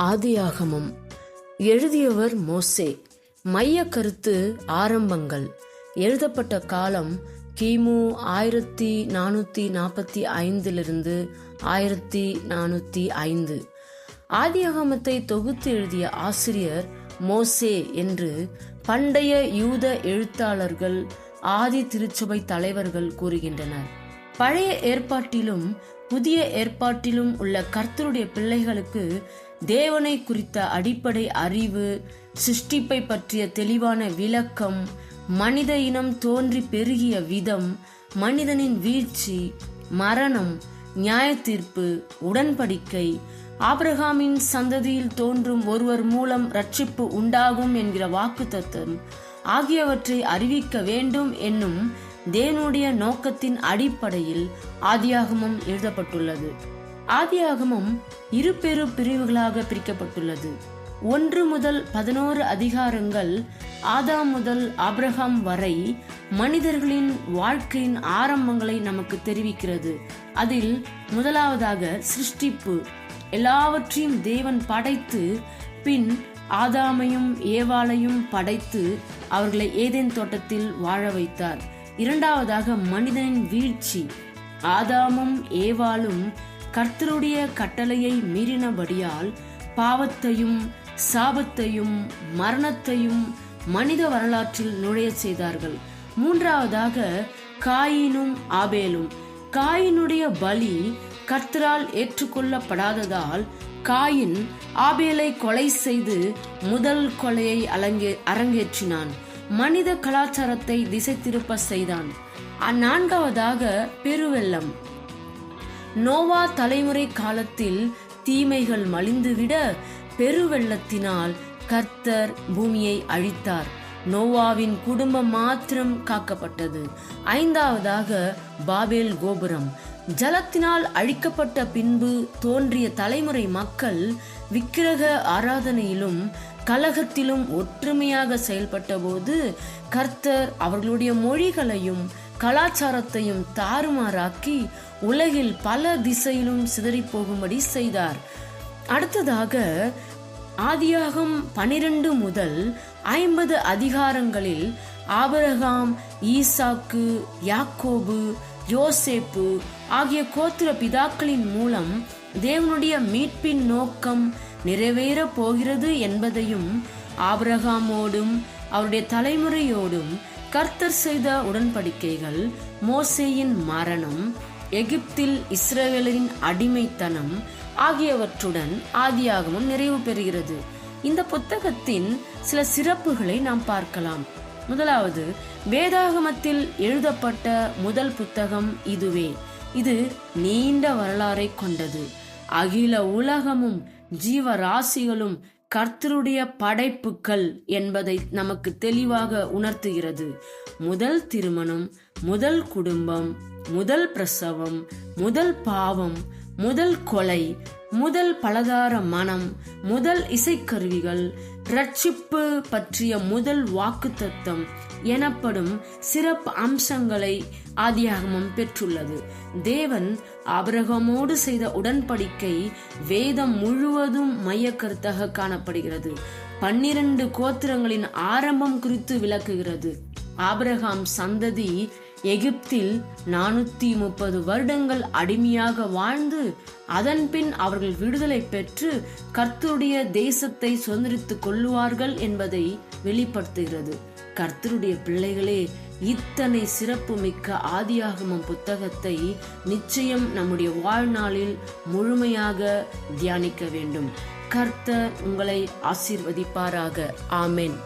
ஆதியாகமம். எழுதியவர் மோசே. மைய கருத்து ஆரம்பங்கள். எழுதப்பட்ட காலம் கிமு 1445 1405. ஆதியாகமத்தை தொகுத்து எழுதிய ஆசிரியர் மோசே என்று பண்டைய யூத எழுத்தாளர்கள், ஆதி திருச்சபை தலைவர்கள் கூறுகின்றனர். பழைய ஏற்பாட்டிலும் புதிய ஏற்பாட்டிலும் உள்ள கர்த்தருடைய பிள்ளைகளுக்கு தேவனை குறித்த அடிப்படை அறிவு, சிருஷ்டிப்பை பற்றிய தெளிவான விளக்கம், மனித இனம் தோன்றி பெருகிய விதம், மனிதனின் வீழ்ச்சி, மரணம், நியாய தீர்ப்பு, உடன்படிக்கை, ஆபிரகாமின் சந்ததியில் தோன்றும் ஒருவர் மூலம் ரட்சிப்பு உண்டாகும் என்கிற வாக்குத்தத்தம் ஆகியவற்றை அறிவிக்க வேண்டும் என்னும் தேவனுடைய நோக்கத்தின் அடிப்படையில் ஆதியாகமம் எழுதப்பட்டுள்ளது. ஆதியாகமம் இரு பெரு பிரிவுகளாக பிரிக்கப்பட்டுள்ளது. 1 முதல் 11 அதிகாரங்கள் ஆதாம் முதல் ஆபிரகாம் வரை மனிதர்களின் வாழ்க்கையின் ஆரம்பங்களை நமக்கு தெரிவிக்கிறது. அதில் முதலாவதாக சிருஷ்டிப்பு. எல்லாவற்றையும் தேவன் படைத்து பின் ஆதாமையும் ஏவாளையும் படைத்து அவர்களை ஏதேன் தோட்டத்தில் வாழ வைத்தார். இரண்டாவதாக மனிதனின் வீழ்ச்சி. ஆதாமும் ஏவாளும் கர்த்தருடைய கட்டளையை மீறினபடியால் பாவத்தையும் சாபத்தையும் மரணத்தையும் மனித வரலாற்றில் நுழைய செய்தார்கள். மூன்றாவதாக காயினும் ஆபேலும். காயினுடைய பலி கர்த்தரால் ஏற்றுக்கொள்ளப்படாததால் காயின் ஆபேலை கொலை செய்து முதல் கொலையை அரங்கேற்றினான். மனித கலாச்சாரத்தை திசை திருப்ப செய்தான். நான்காவதாக பெருவெள்ளம். நோவா தலைமுறை காலத்தில் தீமைகள் மலிந்துவிட பெருவெள்ளத்தினால் கர்த்தர் பூமியை அழித்தார். நோவாவின் குடும்பம் மாத்திரம் காக்கப்பட்டது. ஐந்தாவதாக பாபேல் கோபுரம். ஜலத்தினால் அழிக்கப்பட்ட பின்பு தோன்றிய தலைமுறை மக்கள் விக்கிரக ஆராதனையிலும் கலகத்திலும் ஒற்றுமையாக செயல்பட்ட போது கர்த்தர் அவர்களுடைய மொழிகளையும் கலாச்சாரத்தையும் தாறுமாறாக்கி உலகில் பல திசையிலும் சிதறி போகும்படி செய்தார். அடுத்ததாக ஆதியாகம் 12 முதல் 50 அதிகாரங்களில் ஆபிரகாம், ஈசாக்கு, யாக்கோபு, யோசேப்பு ஆகிய கோத்திர பிதாக்களின் மூலம் தேவனுடைய மீட்பின் நோக்கம் நிறைவேற போகிறது என்பதையும், ஆபிரகாமோடும் அவருடைய தலைமுறையோடும் கர்த்தர் செய்த உடன்படிக்கைகள், மோசேயின் மரணம், எகிப்தில் இஸ்ரவேலின் அடிமைத்தனம் ஆகியவற்றுடன் ஆதியாகமம் நிறைவு பெறுகிறது. இந்த புத்தகத்தின் சில சிறப்புகளை நாம் பார்க்கலாம். முதலாவது, வேதாகமத்தில் எழுதப்பட்ட முதல் புத்தகம் இதுவே. இது நீண்ட வரலாறை கொண்டது. அகில உலகமும் ஜீவராசிகளும் கர்த்தருடைய படைப்புகள் என்பதை நமக்கு தெளிவாக உணர்த்துகிறது. முதல் திருமணம், முதல் குடும்பம், முதல் பிரசவம், முதல் பாவம், முதல் கொலை, முதல் பலதார மனம், முதல் இசைக்கருவிகள், ரட்சிப்பு பற்றிய முதல் வாக்குத்தத்தம் எனப்படும் சிறப்பு அம்சங்களை ஆதியாகமம் பெற்றுள்ளது. தேவன் ஆபிரகாமோடு செய்த உடன்படிக்கை வேதம் முழுவதும் மைய கருத்தாக காணப்படுகிறது. 12 கோத்திரங்களின் ஆரம்பம் குறித்து விளக்குகிறது. ஆபிரகாம் சந்ததி எகிப்தில் 430 வருடங்கள் அடிமையாக வாழ்ந்து அதன் பின் அவர்கள் விடுதலை பெற்று கர்த்தருடைய தேசத்தை சுதந்திரித்துக் கொள்ளுவார்கள் என்பதை வெளிப்படுத்துகிறது. கர்த்தருடைய பிள்ளைகளே, இத்தனை சிறப்பு மிக்க ஆதியாகமம் புத்தகத்தை நிச்சயம் நம்முடைய வாழ்நாளில் முழுமையாக தியானிக்க வேண்டும். கர்த்தர் உங்களை ஆசீர்வதிப்பாராக. ஆமென்.